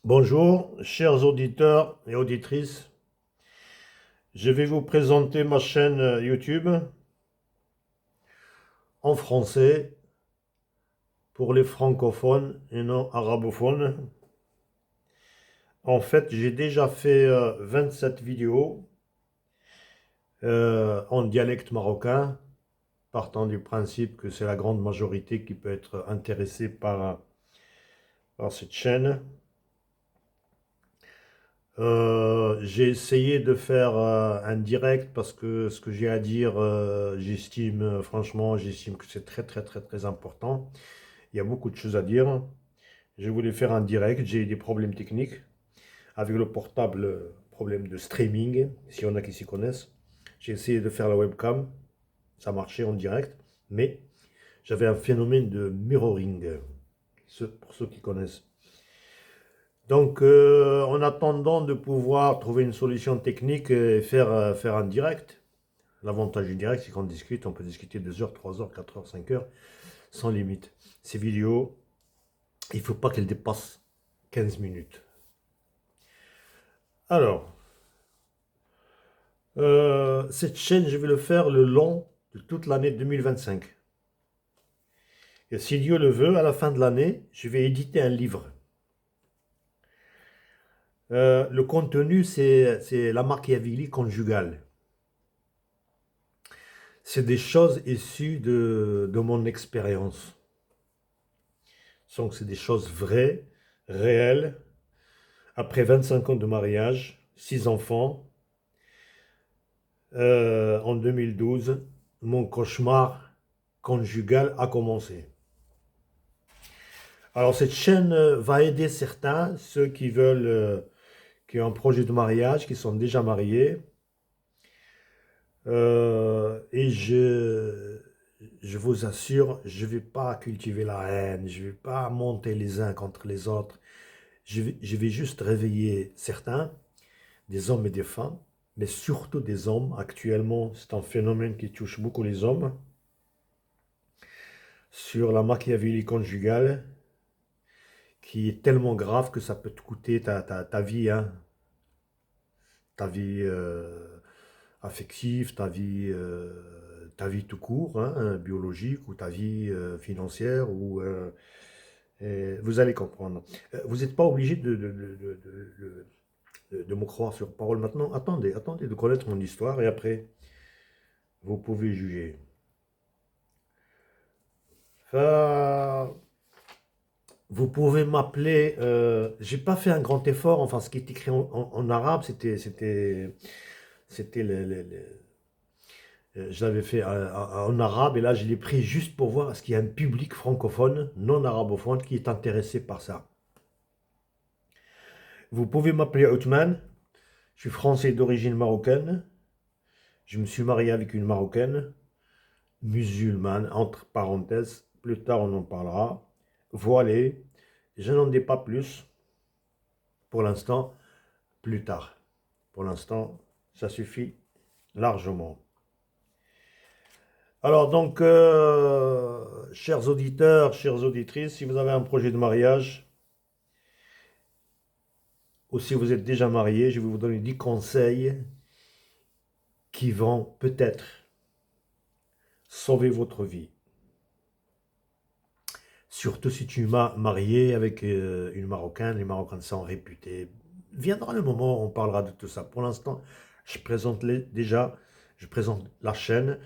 Bonjour, chers auditeurs et auditrices. Je vais vous présenter ma chaîne YouTube en français pour les francophones et non arabophones. En fait, j'ai déjà fait 27 vidéos en dialecte marocain, partant du principe que c'est la grande majorité qui peut être intéressée par cette chaîne. J'ai essayé de faire un direct parce que ce que j'ai à dire, j'estime que c'est très très très très important. Il y a beaucoup de choses à dire. Je voulais faire un direct, j'ai eu des problèmes techniques avec le portable, problème de streaming, s'il y en a qui s'y connaissent. J'ai essayé de faire la webcam, ça marchait en direct, mais j'avais un phénomène de mirroring, pour ceux qui connaissent. Donc, en attendant de pouvoir trouver une solution technique et faire un direct, l'avantage du direct, c'est qu'on discute, on peut discuter 2 heures, 3 heures, 4 heures, 5 heures, sans limite. Ces vidéos, il ne faut pas qu'elles dépassent 15 minutes. Alors, cette chaîne, je vais le faire le long de toute l'année 2025. Et si Dieu le veut, à la fin de l'année, je vais éditer un livre. Le contenu, c'est la Machiavélie conjugale. C'est des choses issues de mon expérience. Donc, c'est des choses vraies, réelles. Après 25 ans de mariage, 6 enfants, en 2012, mon cauchemar conjugal a commencé. Alors, cette chaîne va aider certains, ceux qui veulent, qui ont un projet de mariage, qui sont déjà mariés. Et je vous assure, je ne vais pas cultiver la haine, je ne vais pas monter les uns contre les autres. Je vais juste réveiller certains, des hommes et des femmes, mais surtout des hommes. Actuellement, c'est un phénomène qui touche beaucoup les hommes, sur la machiavélie conjugale, qui est tellement grave que ça peut te coûter ta vie, hein, ta vie affective, ta vie tout court, hein, biologique, ou ta vie financière, et vous allez comprendre. Vous n'êtes pas obligé de me croire sur parole maintenant. Attendez de connaître mon histoire et après, vous pouvez juger. Euh, Vous pouvez m'appeler. J'ai pas fait un grand effort. Enfin, ce qui est écrit en arabe, c'était je l'avais fait en arabe et là, je l'ai pris juste pour voir est-ce qu'il y a un public francophone, non arabophone, qui est intéressé par ça. Vous pouvez m'appeler Othman. Je suis français d'origine marocaine. Je me suis marié avec une marocaine, musulmane, entre parenthèses. Plus tard, on en parlera. Voilée. Je n'en dis pas plus pour l'instant. Plus tard. Pour l'instant, ça suffit largement. Alors donc, chers auditeurs, chères auditrices, si vous avez un projet de mariage, ou si vous êtes déjà marié, je vais vous donner 10 conseils qui vont peut-être sauver votre vie. Surtout si tu m'as marié avec une Marocaine, les Marocains sont réputés. Viendra le moment où on parlera de tout ça. Pour l'instant, déjà, je présente la chaîne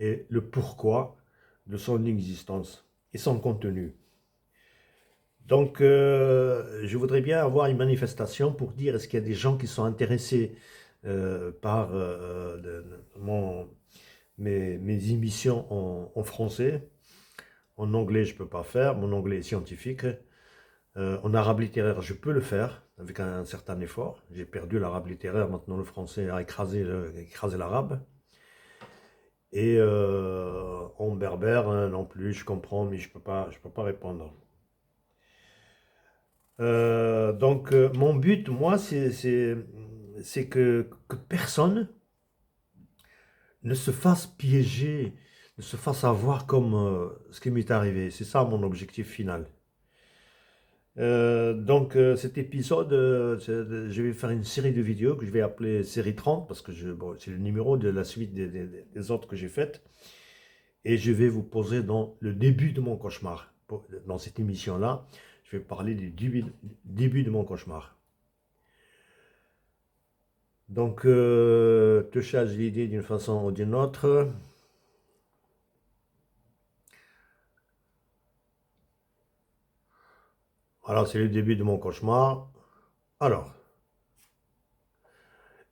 et le pourquoi de son existence et son contenu. Donc, je voudrais bien avoir une manifestation pour dire est-ce qu'il y a des gens qui sont intéressés par mes émissions en français. En anglais, je ne peux pas faire, mon anglais est scientifique. En arabe littéraire, je peux le faire avec un certain effort. J'ai perdu l'arabe littéraire, maintenant le français a écrasé l'arabe. Et en berbère, hein, non plus, je comprends, mais je peux pas répondre. Donc, mon but, moi, c'est que personne ne se fasse piéger, ne se fasse avoir comme ce qui m'est arrivé. C'est ça mon objectif final. Cet épisode, je vais faire une série de vidéos que je vais appeler série 30 parce que bon, c'est le numéro de la suite des autres que j'ai faites. Et je vais vous poser dans le début de mon cauchemar. Dans cette émission-là, je vais parler du début de mon cauchemar. Donc, te charge l'idée d'une façon ou d'une autre. Alors, c'est le début de mon cauchemar. Alors,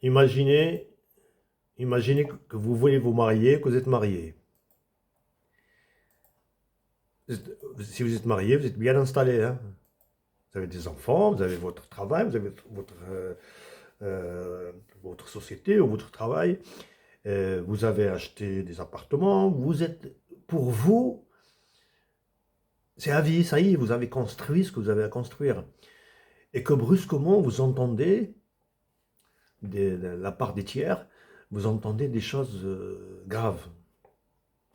imaginez que vous voulez vous marier, que vous êtes marié. Si vous êtes marié, vous êtes bien installé, hein. Vous avez des enfants, vous avez votre travail, vous avez votre société ou votre travail. Vous avez acheté des appartements. Pour vous, c'est à vie, ça y est, vous avez construit ce que vous avez à construire. Et que brusquement, vous entendez, de la part des tiers, vous entendez des choses graves.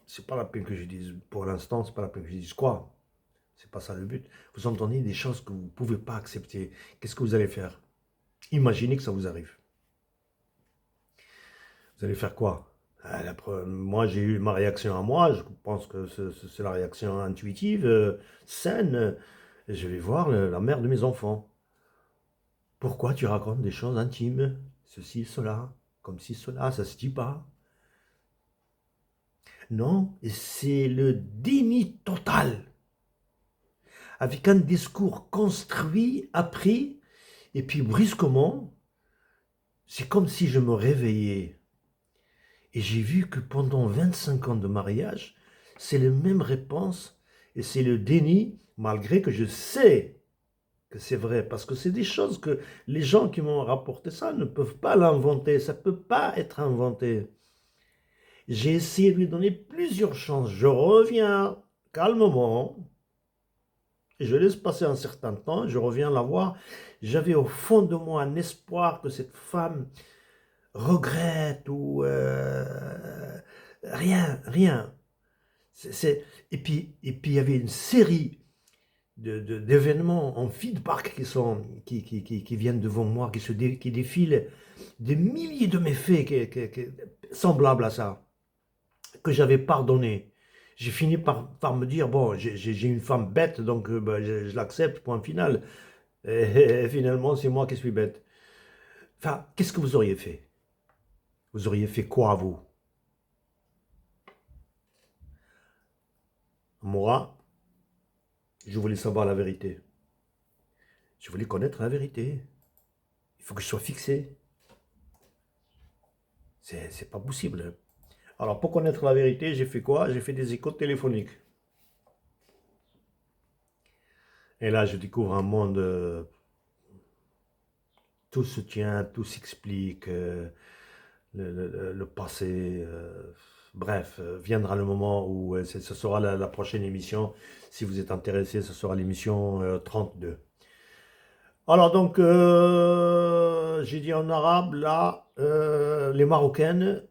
C'est pas la peine que je dise, pour l'instant, c'est pas la peine que je dise quoi. C'est pas ça le but. Vous entendez des choses que vous ne pouvez pas accepter. Qu'est-ce que vous allez faire? Imaginez que ça vous arrive. Vous allez faire quoi? Moi, j'ai eu ma réaction à moi. Je pense que c'est la réaction intuitive, saine. Je vais voir la mère de mes enfants. Pourquoi tu racontes des choses intimes? Ceci, cela, comme si cela, ça se dit pas. Non, c'est le déni total. Avec un discours construit, appris, et puis brusquement, c'est comme si je me réveillais. Et j'ai vu que pendant 25 ans de mariage, c'est la même réponse, et c'est le déni, malgré que je sais que c'est vrai, parce que c'est des choses que les gens qui m'ont rapporté ça ne peuvent pas l'inventer, ça ne peut pas être inventé. J'ai essayé de lui donner plusieurs chances, je reviens calmement, et je laisse passer un certain temps, je reviens la voir. J'avais au fond de moi un espoir que cette femme regrette ou rien. Et puis il y avait une série d'événements en feedback qui viennent devant moi, qui défilent, des milliers de méfaits semblables à ça, que j'avais pardonné. J'ai fini par me dire, bon, j'ai une femme bête, donc je l'accepte, point final. Et finalement, c'est moi qui suis bête. Enfin, qu'est-ce que vous auriez fait? Vous auriez fait quoi, vous? Moi, je voulais savoir la vérité. Je voulais connaître la vérité. Il faut que je sois fixé. C'est pas possible. Alors, pour connaître la vérité, j'ai fait quoi? J'ai fait des échos téléphoniques. Et là, je découvre un monde, tout se tient, tout s'explique, le passé. Bref, viendra le moment où ce sera la prochaine émission. Si vous êtes intéressé, ce sera l'émission 32. Alors donc, j'ai dit en arabe, là, les Marocaines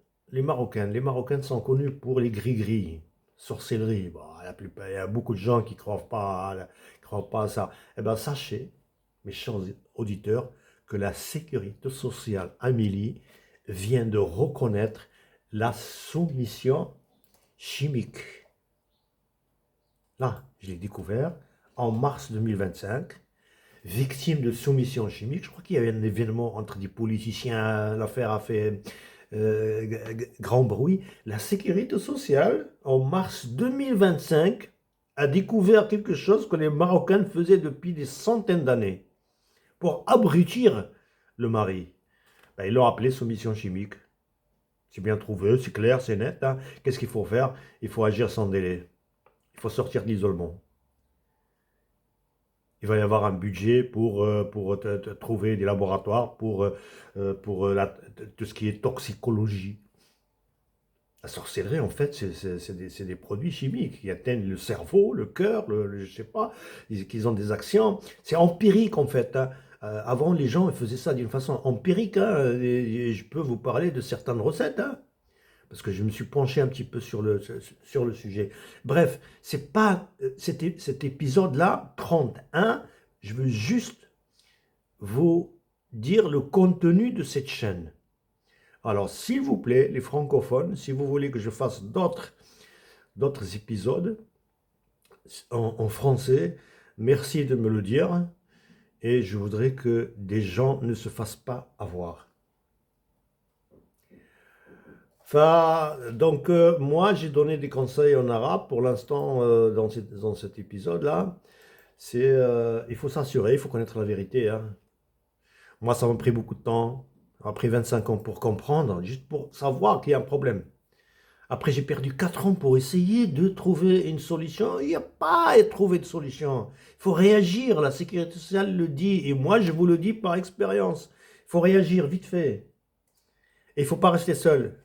sont connues pour les gris-gris, sorcellerie. Bon, il y a beaucoup de gens qui ne croient pas à ça. Eh bien, sachez, mes chers auditeurs, que la sécurité sociale Amélie vient de reconnaître la soumission chimique. Là, je l'ai découvert en mars 2025. Victime de soumission chimique. Je crois qu'il y avait un événement entre des politiciens, l'affaire a fait grand bruit. La sécurité sociale, en mars 2025, a découvert quelque chose que les Marocains faisaient depuis des centaines d'années pour abrutir le mari. Ben, ils l'ont appelé soumission chimique. C'est bien trouvé, c'est clair, c'est net, hein. Qu'est-ce qu'il faut faire? Il faut agir sans délai. Il faut sortir de l'isolement. Il va y avoir un budget pour trouver des laboratoires pour tout ce qui est toxicologie. La sorcellerie, en fait, c'est des produits chimiques qui atteignent le cerveau, le cœur, je ne sais pas, qu'ils ont des actions. C'est empirique, en fait, hein. Avant, les gens faisaient ça d'une façon empirique, hein, et je peux vous parler de certaines recettes, hein, parce que je me suis penché un petit peu sur le sujet. Bref, c'est pas cet épisode-là, 31, Je veux juste vous dire le contenu de cette chaîne. Alors, s'il vous plaît, les francophones, si vous voulez que je fasse d'autres épisodes en français, merci de me le dire. Et je voudrais que des gens ne se fassent pas avoir. Donc, moi, j'ai donné des conseils en arabe pour l'instant dans cet épisode-là. Il faut s'assurer, il faut connaître la vérité, hein. Moi, ça m'a pris beaucoup de temps. Ça m'a pris 25 ans pour comprendre, juste pour savoir qu'il y a un problème. Après, j'ai perdu 4 ans pour essayer de trouver une solution. Il n'y a pas à trouver de solution. Il faut réagir. La sécurité sociale le dit. Et moi, je vous le dis par expérience. Il faut réagir vite fait. Et il ne faut pas rester seul.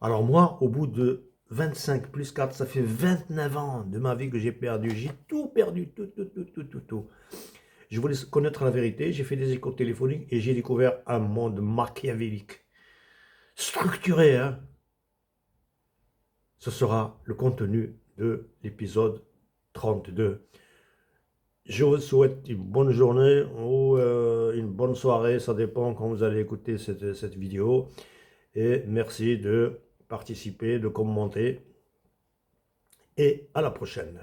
Alors moi, au bout de 25 plus 4, ça fait 29 ans de ma vie que j'ai perdu. J'ai tout perdu, tout. Je voulais connaître la vérité. J'ai fait des échos téléphoniques et j'ai découvert un monde machiavélique. Structuré, hein. Ce sera le contenu de l'épisode 32. Je vous souhaite une bonne journée ou une bonne soirée, ça dépend quand vous allez écouter cette vidéo. Et merci de participer, de commenter. Et à la prochaine.